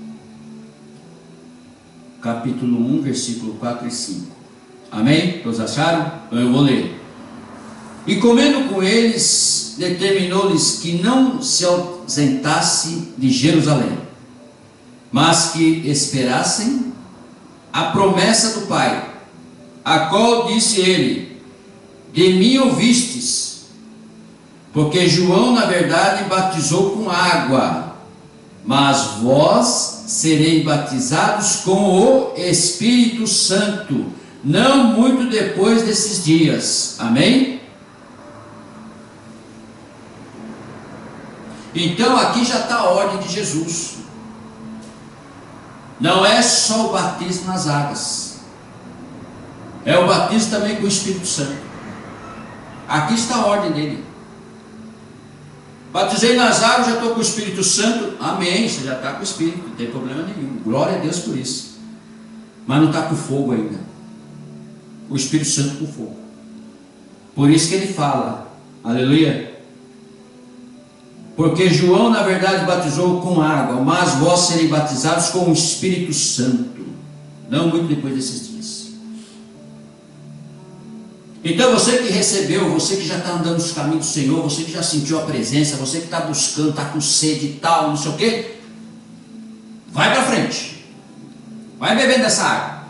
Capítulo 1, versículo 4 e 5. Amém? Todos acharam? Então eu vou ler. E comendo com eles, determinou-lhes que não se ausentasse de Jerusalém, mas que esperassem a promessa do Pai, a qual disse ele: de mim ouvistes, porque João na verdade batizou com água, mas vós sereis batizados com o Espírito Santo, não muito depois desses dias. Amém? Então aqui já está a ordem de Jesus. Não é só o batismo nas águas, é o batismo também com o Espírito Santo. Aqui está a ordem dele. Batizei nas águas, já estou com o Espírito Santo. Amém, você já está com o Espírito, não tem problema nenhum. Glória a Deus por isso. Mas não está com fogo ainda. O Espírito Santo com fogo. Por isso que ele fala, aleluia. Porque João na verdade batizou com água, mas vós sereis batizados com o Espírito Santo, não muito depois desses dias. Então você que recebeu, você que já está andando nos caminhos do Senhor, você que já sentiu a presença, você que está buscando, está com sede e tal, não sei o que, vai para frente, vai bebendo essa água,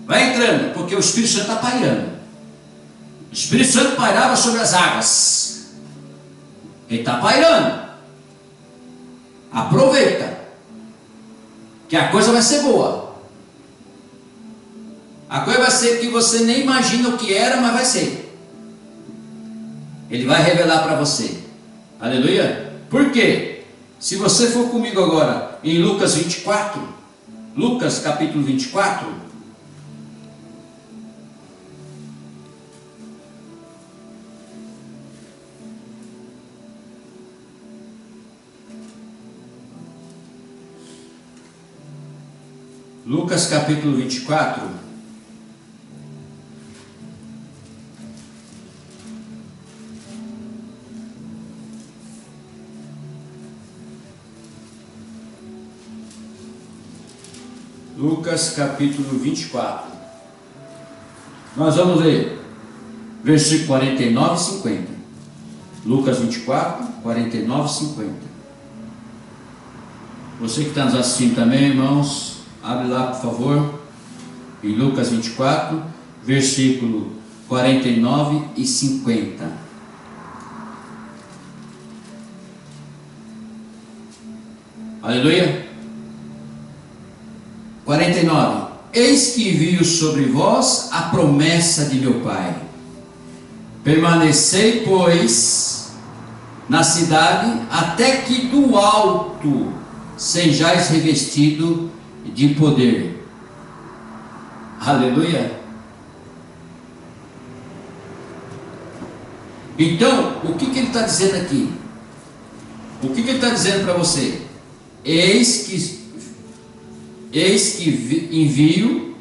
vai entrando, porque o Espírito Santo está pairando. O Espírito Santo pairava sobre as águas, ele está pairando. Aproveita, que a coisa vai ser boa. A coisa vai ser que você nem imagina o que era, mas vai ser. Ele vai revelar para você. Aleluia. Por quê? Se você for comigo agora em Lucas 24, Lucas capítulo 24, Lucas capítulo 24, Lucas capítulo 24. Nós vamos ler versículo 49 e 50. Lucas 24, 49 e 50. Você que está nos assistindo também, irmãos, abre lá por favor, em Lucas 24, versículo 49 e 50. Aleluia. 49. Eis que envio sobre vós a promessa de meu Pai. Permanecei, pois, na cidade, até que do alto sejais revestido de poder. Aleluia. Então, o que ele está dizendo aqui? O que ele está dizendo para você? Eis que envio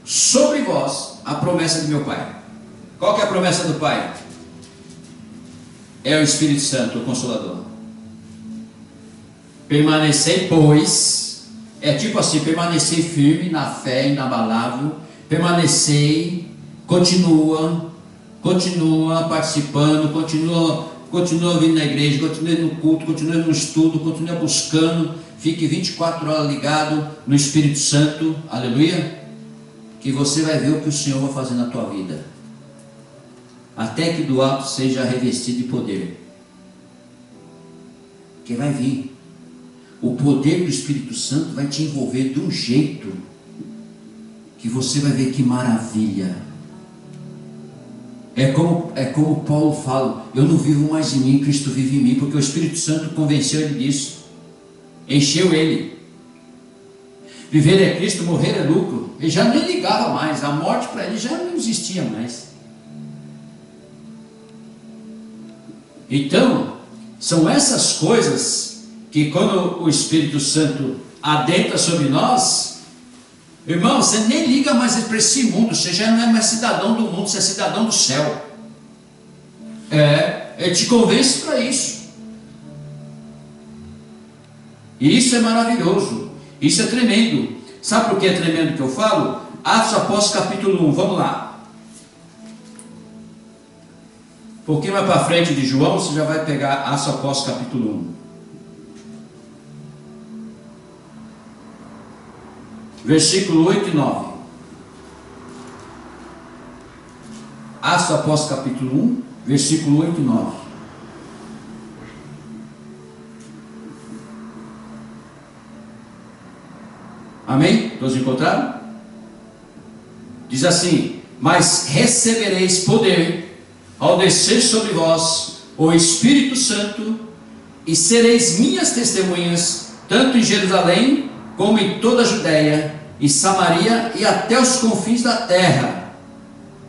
sobre vós a promessa de meu Pai. Qual que é a promessa do Pai? É o Espírito Santo, o Consolador. Permanecei, pois, é tipo assim, permanecei firme na fé, inabalável, permanecei, continua participando, continua vindo na igreja, continue no culto, continue no estudo, continue buscando, fique 24 horas ligado no Espírito Santo, aleluia, que você vai ver o que o Senhor vai fazer na tua vida, até que do alto seja revestido de poder, que vai vir. O poder do Espírito Santo vai te envolver de um jeito que você vai ver que maravilha. É como Paulo fala: eu não vivo mais em mim, Cristo vive em mim, porque o Espírito Santo convenceu ele disso, encheu ele. Viver é Cristo, morrer é lucro. Ele já nem ligava mais, a morte para ele já não existia mais. Então, são essas coisas que quando o Espírito Santo adentra sobre nós, irmão, você nem liga mais para esse mundo, você já não é mais cidadão do mundo, você é cidadão do céu. Ele te convence para isso. E isso é maravilhoso, isso é tremendo. Sabe por que é tremendo que eu falo? Atos Apóstolos capítulo 1, vamos lá. Um pouquinho mais para frente de João, você já vai pegar Atos Apóstolos capítulo 1. Versículo 8 e 9. Atos Apóstolos capítulo 1, versículo 8 e 9. Amém? Todos encontraram? Diz assim: mas recebereis poder ao descer sobre vós o Espírito Santo, e sereis minhas testemunhas, tanto em Jerusalém, como em toda a Judéia e Samaria e até os confins da terra.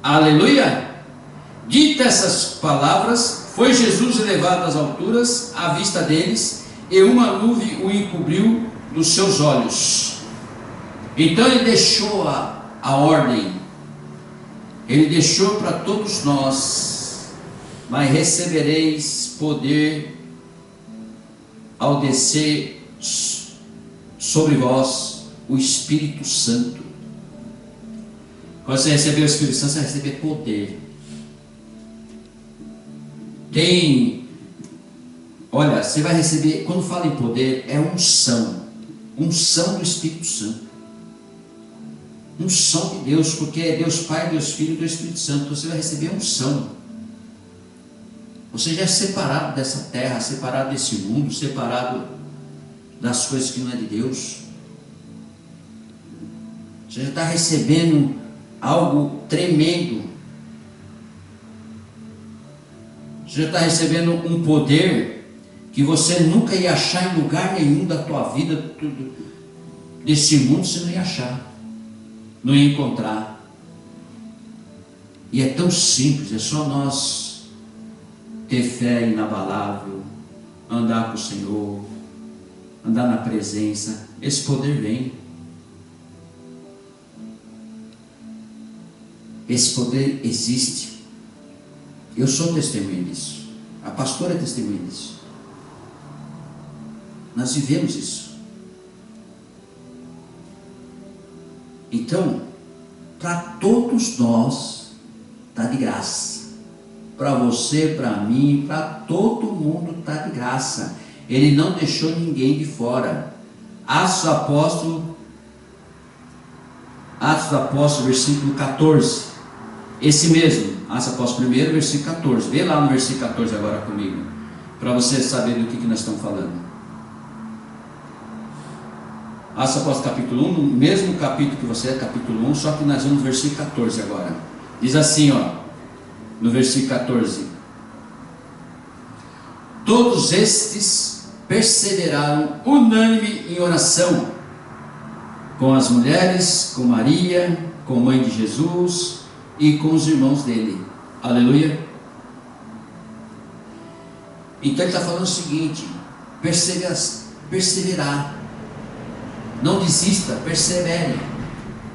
Aleluia! Dita essas palavras, foi Jesus elevado às alturas à vista deles, e uma nuvem o encobriu dos seus olhos. Então ele deixou a ordem, ele deixou para todos nós: mas recebereis poder ao descer sobre vós o Espírito Santo. Quando você receber o Espírito Santo, você vai receber poder. Olha, você vai receber, quando fala em poder, é unção do Espírito Santo, unção de Deus, porque é Deus Pai, Deus Filho e Deus Espírito Santo. Então você vai receber unção. Você já é separado dessa terra, separado desse mundo, separado das coisas que não é de Deus. Você já está recebendo algo tremendo. Você já está recebendo um poder que você nunca ia achar em lugar nenhum da tua vida, desse mundo você não ia achar, não ia encontrar. E é tão simples, é só nós ter fé inabalável, andar com o Senhor, andar na presença. Esse poder vem. Esse poder existe. Eu sou testemunha disso. A pastora é testemunha disso. Nós vivemos isso. Então, para todos nós, está de graça. Para você, para mim, para todo mundo está de graça. Ele não deixou ninguém de fora. Atos dos Apóstolos, versículo 14. Esse mesmo, Atos dos Apóstolos 1, versículo 14. Vê lá no versículo 14 agora comigo, para você saber do que nós estamos falando. Atos dos Apóstolos capítulo 1, no mesmo capítulo que você é, capítulo 1, só que nós vamos no versículo 14 agora. Diz assim, no versículo 14: todos estes perseveraram unânime em oração, com as mulheres, com Maria, com a mãe de Jesus e com os irmãos dele. Aleluia. Então ele está falando o seguinte: perseverar. Não desista, persevere.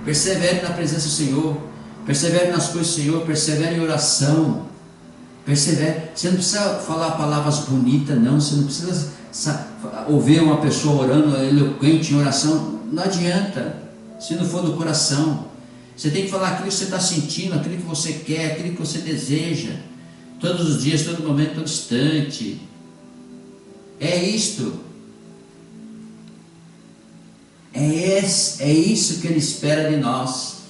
Persevere na presença do Senhor. Persevere nas coisas do Senhor. Persevere em oração. Persevere. Você não precisa falar palavras bonitas, não. Você não precisa ouvir uma pessoa orando eloquente em oração. Não adianta, se não for do coração. Você tem que falar aquilo que você está sentindo, aquilo que você quer, aquilo que você deseja, todos os dias, todo momento, todo instante. É isto. É isso que Ele espera de nós.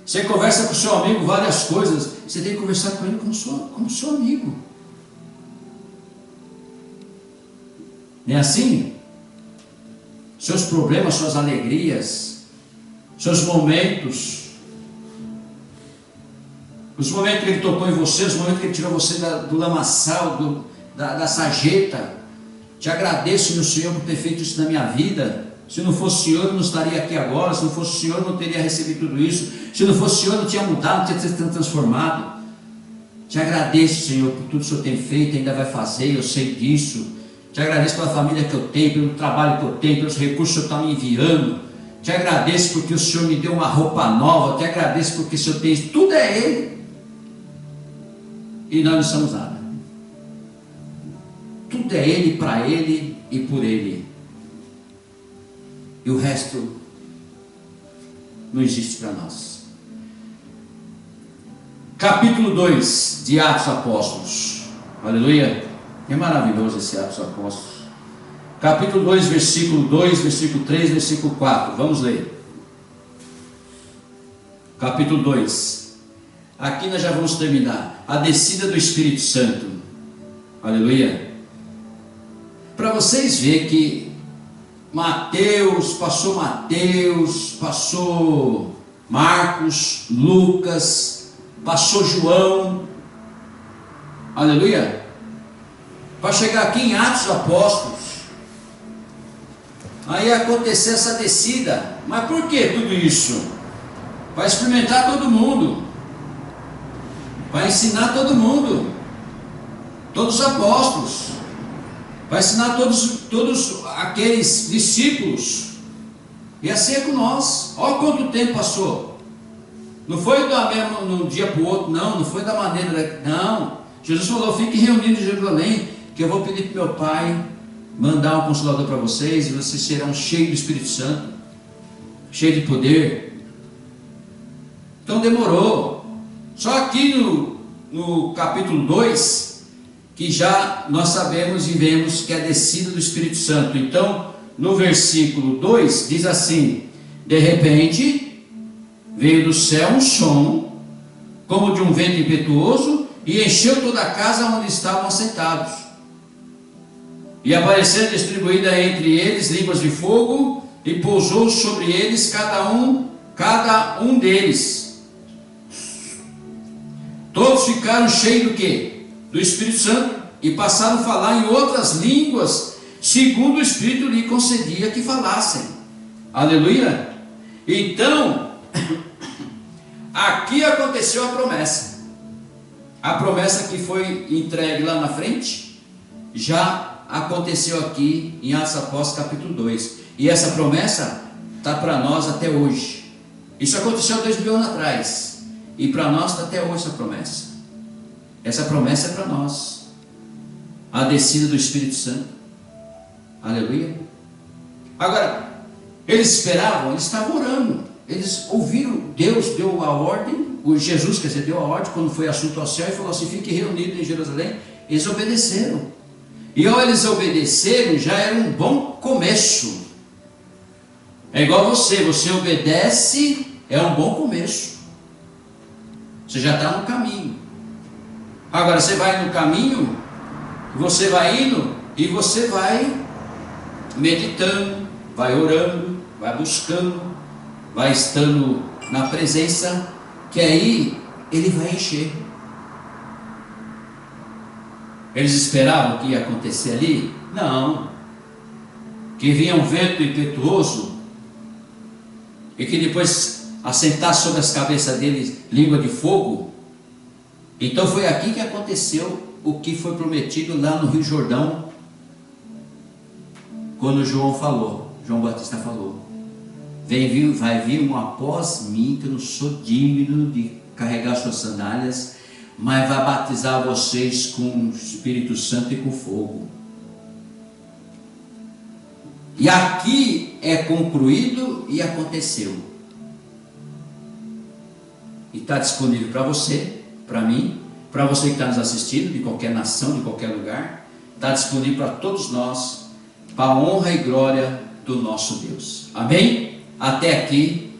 Você conversa com o seu amigo várias coisas, você tem que conversar com ele como seu amigo. Não é assim? Seus problemas, suas alegrias, seus momentos, os momentos que Ele tocou em você, os momentos que Ele tirou você do lamaçal, da sarjeta. Te agradeço, meu Senhor, por ter feito isso na minha vida. Se não fosse o Senhor, eu não estaria aqui agora. Se não fosse o Senhor, eu não teria recebido tudo isso. Se não fosse o Senhor, eu não tinha mudado, não tinha sido transformado. Te agradeço, Senhor, por tudo que o Senhor tem feito, ainda vai fazer, eu sei disso. Te agradeço pela família que eu tenho, pelo trabalho que eu tenho, pelos recursos que o Senhor está me enviando. Te agradeço porque o Senhor me deu uma roupa nova. Te agradeço porque o Senhor tem isso. Tudo é Ele. E nós não somos nada. Tudo é Ele, para Ele e por Ele. E o resto não existe para nós. Capítulo 2 de Atos Apóstolos. Aleluia. É maravilhoso esse Atos Apóstolos. Capítulo 2, versículo 2, versículo 3, versículo 4. Vamos ler. Capítulo 2. Aqui nós já vamos terminar. A descida do Espírito Santo. Aleluia. Para vocês verem que Mateus, passou Marcos, Lucas, passou João, aleluia, para chegar aqui em Atos dos Apóstolos, aí acontecer essa descida. Mas por que tudo isso? Para experimentar todo mundo, para ensinar todo mundo, todos os apóstolos, para ensinar todos aqueles discípulos. E assim é com nós. Olha quanto tempo passou. Não foi da mesma num dia para o outro, não foi da maneira, não. Jesus falou: fiquem reunidos em Jerusalém, que eu vou pedir para meu Pai mandar um Consolador para vocês, e vocês serão cheios do Espírito Santo, cheios de poder. Então demorou. Só aqui no capítulo 2, que já nós sabemos e vemos que é a descida do Espírito Santo. Então, no versículo 2, diz assim: de repente, veio do céu um som, como de um vento impetuoso, e encheu toda a casa onde estavam sentados. E apareceu distribuída entre eles línguas de fogo, e pousou sobre eles cada um deles. Todos ficaram cheios do quê? Do Espírito Santo, e passaram a falar em outras línguas, segundo o Espírito lhe concedia que falassem. Aleluia. Então, aqui aconteceu a promessa. A promessa que foi entregue lá na frente, já aconteceu aqui em Atos Apóstolos capítulo 2. E essa promessa está para nós até hoje. Isso aconteceu 2000 anos atrás, e para nós está até hoje essa promessa. Essa promessa é para nós. A descida do Espírito Santo. Aleluia. Agora, eles esperavam, eles estavam orando. Eles ouviram, Deus deu a ordem, o Jesus, quer dizer, deu a ordem quando foi assunto ao céu, e falou assim: fiquem reunidos em Jerusalém. Eles obedeceram. E ao eles obedecerem, já era um bom começo. É igual você obedece, é um bom começo. Você já está no caminho. Agora você vai no caminho, você vai indo e você vai meditando, vai orando, vai buscando, vai estando na presença, que aí ele vai encher. Eles esperavam que ia acontecer ali? Não. Que vinha um vento impetuoso e que depois assentasse sobre as cabeças deles língua de fogo. Então foi aqui que aconteceu o que foi prometido lá no Rio Jordão, quando João Batista falou: vai vir um após mim, que eu não sou digno de carregar suas sandálias, mas vai batizar vocês com o Espírito Santo e com fogo. E aqui é concluído e aconteceu. E está disponível para você, para mim, para você que está nos assistindo, de qualquer nação, de qualquer lugar. Está disponível para todos nós, para a honra e glória do nosso Deus. Amém? Até aqui,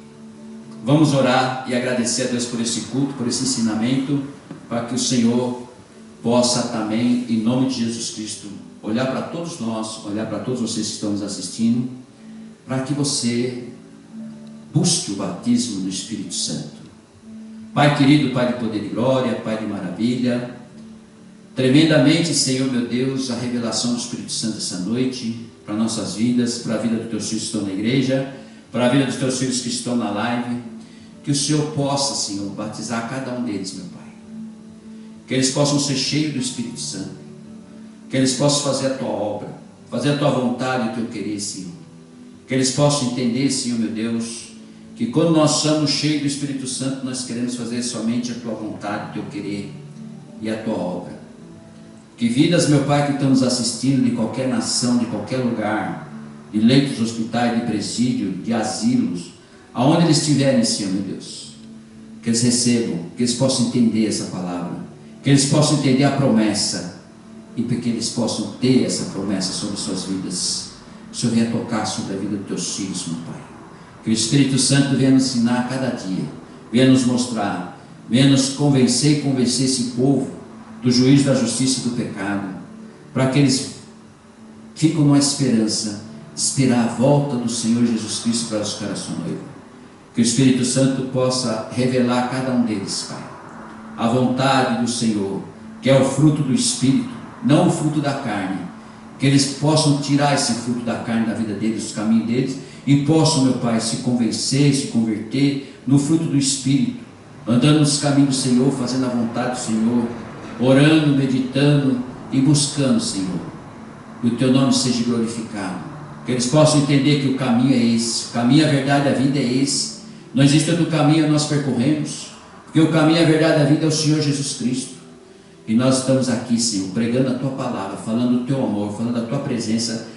vamos orar e agradecer a Deus por esse culto, por esse ensinamento, para que o Senhor possa também, em nome de Jesus Cristo, olhar para todos nós, olhar para todos vocês que estão nos assistindo, para que você busque o batismo do Espírito Santo. Pai querido, Pai de poder e glória, Pai de maravilha, tremendamente, Senhor meu Deus, a revelação do Espírito Santo essa noite, para nossas vidas, para a vida dos teus filhos que estão na igreja, para a vida dos teus filhos que estão na live, que o Senhor possa, Senhor, batizar cada um deles, meu Pai, que eles possam ser cheios do Espírito Santo, que eles possam fazer a tua obra, fazer a tua vontade e o teu querer, Senhor, que eles possam entender, Senhor meu Deus, que quando nós somos cheios do Espírito Santo, nós queremos fazer somente a tua vontade, o teu querer e a tua obra. Que vidas, meu Pai, que estão nos assistindo de qualquer nação, de qualquer lugar, de leitos de hospitais, de presídio, de asilos, aonde eles estiverem, Senhor meu Deus, que eles recebam, que eles possam entender essa palavra, que eles possam entender a promessa, e para que eles possam ter essa promessa sobre suas vidas. O Senhor venha tocar sobre a vida dos teus filhos, meu Pai. Que o Espírito Santo venha nos ensinar a cada dia, venha nos mostrar, venha nos convencer e convencer esse povo do juízo, da justiça e do pecado, para que eles fiquem numa esperança, esperar a volta do Senhor Jesus Cristo para buscar a sua noiva. Que o Espírito Santo possa revelar a cada um deles, Pai, a vontade do Senhor, que é o fruto do Espírito, não o fruto da carne. Que eles possam tirar esse fruto da carne da vida deles, dos caminhos deles, e possam, meu Pai, se convencer, se converter no fruto do Espírito, andando nos caminhos do Senhor, fazendo a vontade do Senhor, orando, meditando e buscando, Senhor, que o teu nome seja glorificado, que eles possam entender que o caminho é esse, o caminho, a verdade, a vida é esse. Não existe outro caminho que nós percorremos, porque o caminho, a verdade, a vida é o Senhor Jesus Cristo. E nós estamos aqui, Senhor, pregando a tua palavra, falando do teu amor, falando da tua presença.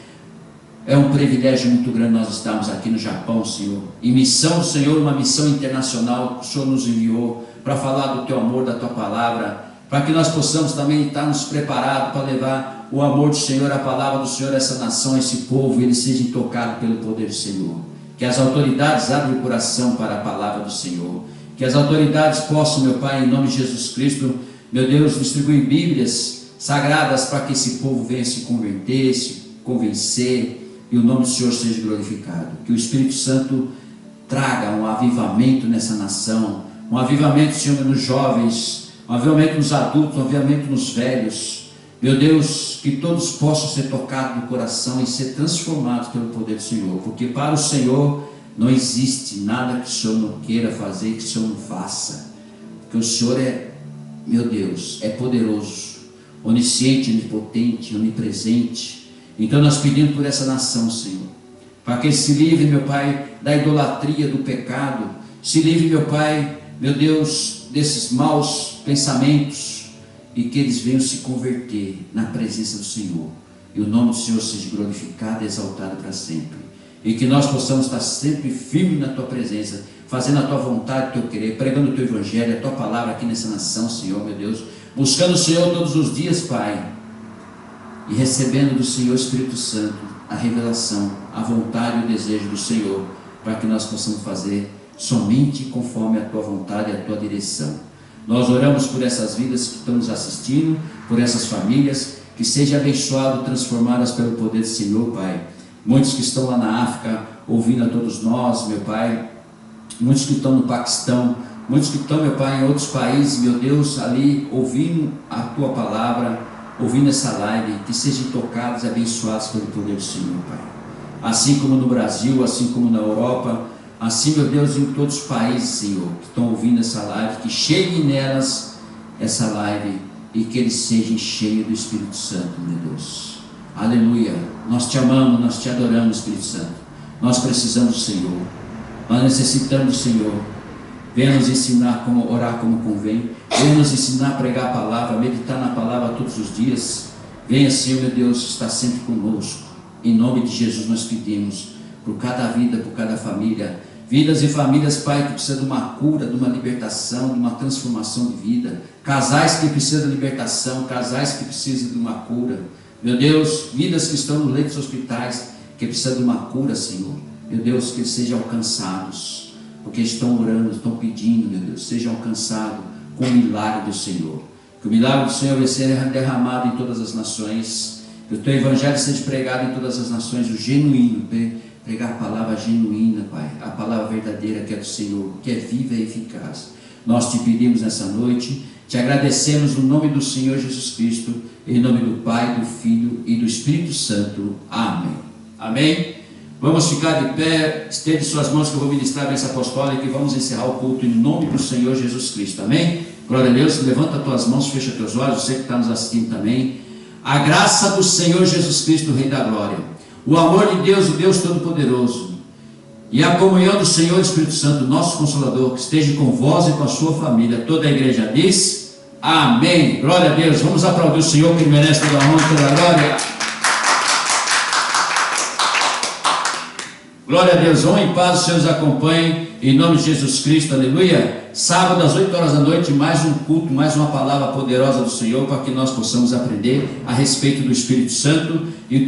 É um privilégio muito grande nós estarmos aqui no Japão, Senhor, em missão do Senhor, uma missão internacional que o Senhor nos enviou para falar do teu amor, da tua palavra, para que nós possamos também estar nos preparados para levar o amor do Senhor, a palavra do Senhor a essa nação, a esse povo, e eles sejam tocados pelo poder do Senhor. Que as autoridades abrem o coração para a palavra do Senhor, que as autoridades possam, meu Pai, em nome de Jesus Cristo, meu Deus, distribuir Bíblias sagradas para que esse povo venha se converter, se convencer, e o nome do Senhor seja glorificado. Que o Espírito Santo traga um avivamento nessa nação, um avivamento, Senhor, nos jovens, um avivamento nos adultos, um avivamento nos velhos. Meu Deus, que todos possam ser tocados no coração e ser transformados pelo poder do Senhor, porque para o Senhor não existe nada que o Senhor não queira fazer, que o Senhor não faça, porque o Senhor é, meu Deus, é poderoso, onisciente, onipotente, onipresente. Então nós pedimos por essa nação, Senhor, para que se livre, meu Pai, da idolatria, do pecado, se livre, meu Pai, meu Deus, desses maus pensamentos, e que eles venham se converter na presença do Senhor, e o nome do Senhor seja glorificado e exaltado para sempre, e que nós possamos estar sempre firmes na tua presença, fazendo a tua vontade, o teu querer, pregando o teu evangelho, a tua palavra aqui nessa nação, Senhor, meu Deus, buscando o Senhor todos os dias, Pai, e recebendo do Senhor Espírito Santo a revelação, a vontade e o desejo do Senhor, para que nós possamos fazer somente conforme a tua vontade e a tua direção. Nós oramos por essas vidas que estão nos assistindo, por essas famílias, que sejam abençoadas, transformadas pelo poder do Senhor, Pai. Muitos que estão lá na África, ouvindo a todos nós, meu Pai, muitos que estão no Paquistão, muitos que estão, meu Pai, em outros países, meu Deus, ali, ouvindo a tua palavra, ouvindo essa live, que sejam tocados e abençoados pelo poder do Senhor, Pai. Assim como no Brasil, assim como na Europa, assim, meu Deus, em todos os países, Senhor, que estão ouvindo essa live, que chegue nelas essa live e que eles sejam cheios do Espírito Santo, meu Deus. Aleluia. Nós te amamos, nós te adoramos, Espírito Santo. Nós precisamos do Senhor. Nós necessitamos do Senhor. Venha nos ensinar como orar como convém. Venha nos ensinar a pregar a palavra, a meditar na palavra todos os dias. Venha, Senhor, meu Deus, estar sempre conosco. Em nome de Jesus nós pedimos por cada vida, por cada família. Vidas e famílias, Pai, que precisam de uma cura, de uma libertação, de uma transformação de vida. Casais que precisam de libertação, casais que precisam de uma cura. Meu Deus, vidas que estão nos leitos hospitais, que precisam de uma cura, Senhor. Meu Deus, que eles sejam alcançados, porque estão orando, estão pedindo, meu Deus, sejam alcançados com o milagre do Senhor. Que o milagre do Senhor vai ser derramado em todas as nações. Que o teu evangelho seja pregado em todas as nações, o genuíno, pregar a palavra genuína, Pai, a palavra verdadeira que é do Senhor, que é viva e eficaz. Nós te pedimos nessa noite, te agradecemos no nome do Senhor Jesus Cristo, em nome do Pai, do Filho e do Espírito Santo. Amém. Amém. Vamos ficar de pé, estende suas mãos que eu vou ministrar a bênção apostólica e vamos encerrar o culto em nome do Senhor Jesus Cristo. Amém? Glória a Deus. Levanta as tuas mãos, fecha teus olhos, você que está nos assistindo também. A graça do Senhor Jesus Cristo, o Rei da Glória, o amor de Deus, o Deus Todo-Poderoso, e a comunhão do Senhor e Espírito Santo, nosso Consolador, que esteja com vós e com a sua família. Toda a igreja diz amém. Glória a Deus. Vamos aplaudir o Senhor, que Ele merece toda a honra e toda a glória. Glória a Deus. Vão em paz, o Senhor os acompanhe, em nome de Jesus Cristo, aleluia. Sábado às 8 horas da noite, mais um culto, mais uma palavra poderosa do Senhor, para que nós possamos aprender a respeito do Espírito Santo, e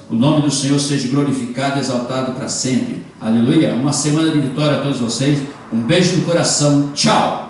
o nome do Senhor seja glorificado e exaltado para sempre, aleluia. Uma semana de vitória a todos vocês, um beijo no coração, tchau.